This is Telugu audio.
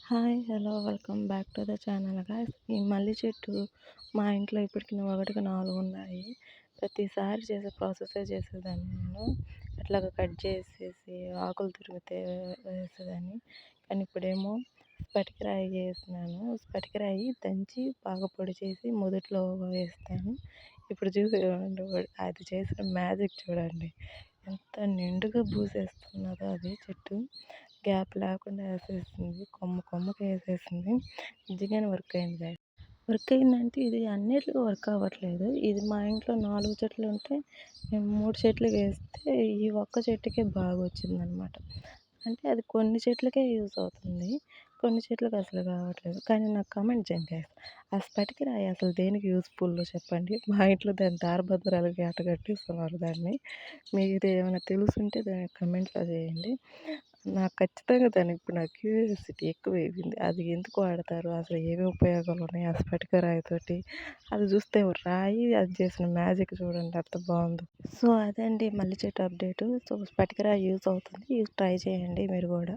Hi! Hello! Welcome back to the channel guys. ఈ మల్లి చెట్టు మా ఇంట్లో ఇప్పటికి ఒకటికి 4 ఉన్నాయి. ప్రతిసారి చేసే ప్రాసెసే చేసేదాన్ని నేను. అట్లాగా కట్ చేసేసి ఆకులు తురిమితే వేసేదాన్ని. కానీ ఇప్పుడేమో స్పటికిరాయి చేస్తున్నాను. స్పటికిరాయి దంచి బాగా పొడి చేసి మొదట్లో వేస్తాను. ఇప్పుడు చూడండి అది చేసిన మ్యాజిక్ చూడండి. ఎంత నిండుగా పూసేస్తున్నదో అది చెట్టు. గ్యాప్ లేకుండా వేసేసింది. కొమ్మకి వేసేసింది. నిజంగానే వర్క్ అయింది గాయ్స్. వర్క్ అయిందంటే ఇది అన్నిట్లికి వర్క్ అవ్వట్లేదు. ఇది మా ఇంట్లో 4 చెట్లు ఉంటే మేము 3 చెట్లు వేస్తే ఈ ఒక్క చెట్టుకే బాగా వచ్చిందనమాట. అంటే అది కొన్ని చెట్లకే యూజ్ అవుతుంది. కొన్ని చెట్లకు అసలు కావట్లేదు. కానీ నాకు కామెంట్ చేయండి గైస్. ఆ స్పటికిరాయి అసలు దేనికి యూజ్‌ఫుల్లో చెప్పండి? మా ఇంట్లో దాన్ని దారభద్రాలకి అట్ట కట్టిస్తున్నారు దాన్ని. మీకు ఇది ఏమైనా తెలుసుంటే దాన్ని కామెంట్‌లో చేయండి. నాకు ఖచ్చితంగా ఇప్పుడు నాకు క్యూరియాసిటీ ఎక్కువైపోయింది. అది ఎందుకు వాడతారు? అసలు ఏమేమి ఉపయోగాలు ఉన్నాయి ఆ స్ఫటిక రాయితోటి? అది చూస్తే రాయి అది చేసిన మ్యాజిక్ చూడండి ఎంత బాగుందో. సో అదండి మల్లి చెట్టు అప్డేటు. సో స్ఫటిక రాయి యూజ్ అవుతుంది. ట్రై చేయండి మీరు కూడా.